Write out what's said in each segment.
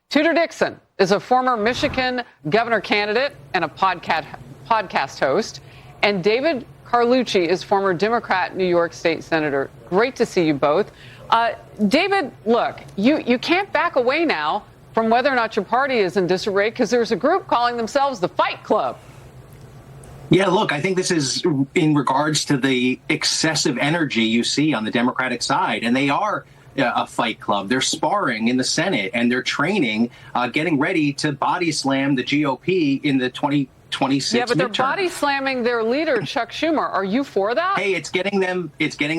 Tudor Dixon is a former Michigan governor candidate and a podcast host. And David Carlucci is former Democrat New York State Senator. Great to see you both. David, look, you can't back away now from whether or not your party is in disarray because there's a group calling themselves the Fight Club. Yeah, look, I think this is in regards to the excessive energy you see on the Democratic side. And they are a fight club. They're sparring in the Senate and they're training, getting ready to body slam the GOP in the 2026 Yeah, but they're midterm. body slamming their leader, Chuck Schumer. Are you for that? Hey, it's getting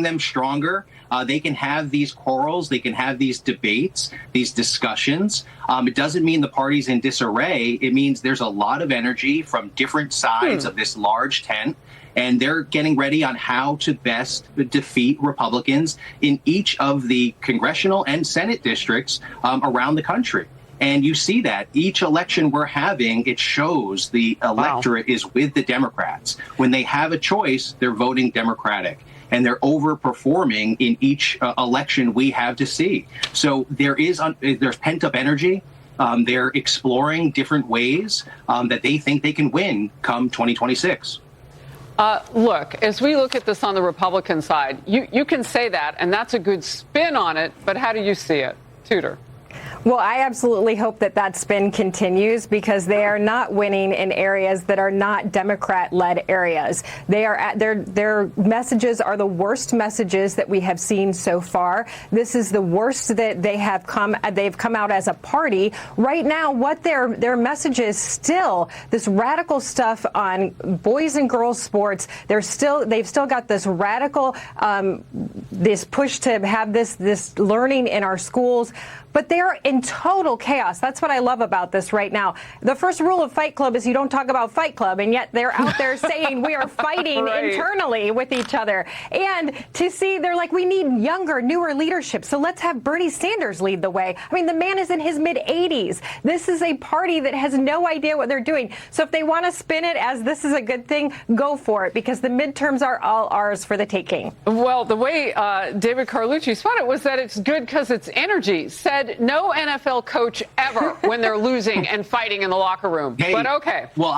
them stronger. They can have these quarrels. They can have these debates, these discussions. It doesn't mean the party's in disarray. It means there's a lot of energy from different sides of this large tent. And they're getting ready on how to best defeat Republicans in each of the congressional and Senate districts around the country. And you see that each election we're having, it shows the electorate is with the Democrats. When they have a choice, they're voting Democratic. And they're overperforming in each election we have to see. So there's pent-up energy. They're exploring different ways that they think they can win come 2026. Look, as we look at this on the Republican side, you can say that, and that's a good spin on it, but how do you see it? Tudor. Well, I absolutely hope that that spin continues because they are not winning in areas that are not Democrat-led areas. Their messages are the worst messages that we have seen so far. This is the worst that they've come out as a party. Right now, what their message is still this radical stuff on boys and girls sports. They've still got this radical this push to have this learning in our schools. But they're in total chaos. That's what I love about this right now. The first rule of Fight Club is you don't talk about Fight Club, and yet they're out there saying we are fighting internally with each other. And to see, they're like, we need younger, newer leadership, so let's have Bernie Sanders lead the way. I mean, the man is in his mid-80s. This is a party that has no idea what they're doing. So if they want to spin it as this is a good thing, go for it, because the midterms are all ours for the taking. Well, the way David Carlucci spun it was that it's good because it's energy. Said no NFL coach ever when they're losing and fighting in the locker room. Hey, but okay. Well,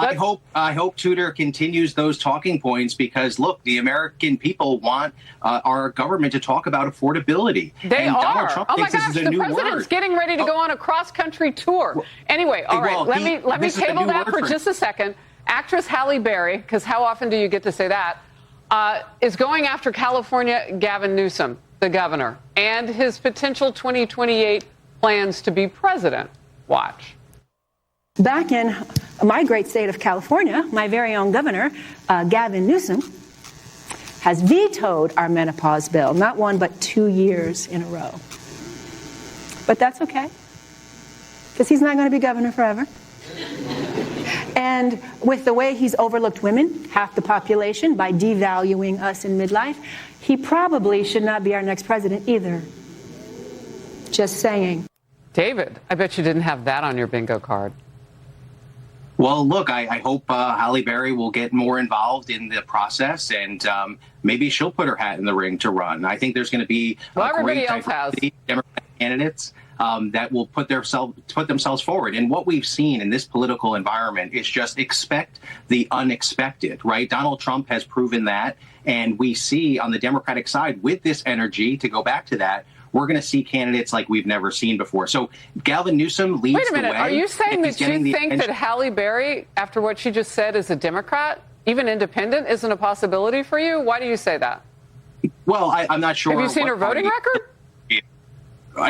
I hope Tudor continues those talking points because, look, the American people want our government to talk about affordability. They and are. Donald Trump thinks this is a the new president's word. getting ready to go on a cross-country tour. Well, anyway, all right, let me table that for just a second. Actress Halle Berry, because how often do you get to say that, is going after California Gavin Newsom, the governor, and his potential 2028 plans to be president. Watch. Back in my great state of California, my very own governor, Gavin Newsom, has vetoed our menopause bill, not 1 but 2 years in a row. But that's okay, because he's not going to be governor forever. And with the way he's overlooked women, half the population, by devaluing us in midlife, he probably should not be our next president either. Just saying. David, I bet you didn't have that on your bingo card. Well, look, I hope Halle Berry will get more involved in the process, and maybe she'll put her hat in the ring to run. I think there's going to be a great diversity of Democratic candidates that will put themselves forward. And what we've seen in this political environment is just expect the unexpected, right? Donald Trump has proven that, and we see on the Democratic side with this energy, to go back to that, we're going to see candidates like we've never seen before. So Gavin Newsom leads the way. Wait a minute. Are you saying that you think that Halle Berry, after what she just said, is a Democrat? Even independent isn't a possibility for you? Why do you say that? Well, I'm not sure. Have you seen her voting record?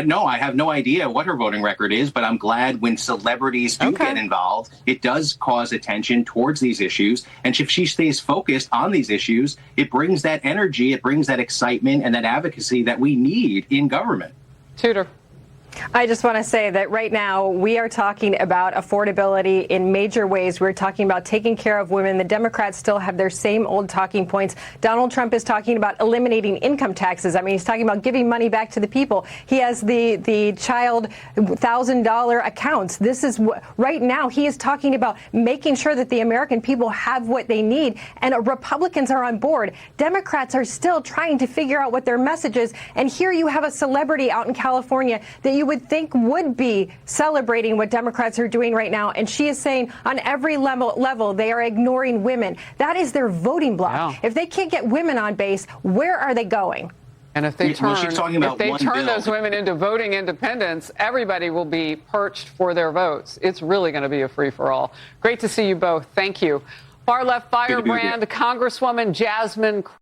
No, I have no idea what her voting record is, but I'm glad when celebrities do get involved, it does cause attention towards these issues. And if she stays focused on these issues, it brings that energy, it brings that excitement and that advocacy that we need in government. Tudor. I just want to say that right now we are talking about affordability in major ways. We're talking about taking care of women. The Democrats still have their same old talking points. Donald Trump is talking about eliminating income taxes. I mean, he's talking about giving money back to the people. He has the child $1,000 accounts. This is right now he is talking about making sure that the American people have what they need. And Republicans are on board. Democrats are still trying to figure out what their message is. And here you have a celebrity out in California that you would think would be celebrating what Democrats are doing right now. And she is saying on every level they are ignoring women. That is their voting bloc. Yeah. If they can't get women on base, where are they going? And if they turn, she's talking about those women into voting independents, everybody will be perched for their votes. It's really going to be a free-for-all. Great to see you both. Thank you. Far left firebrand, Congresswoman Jasmine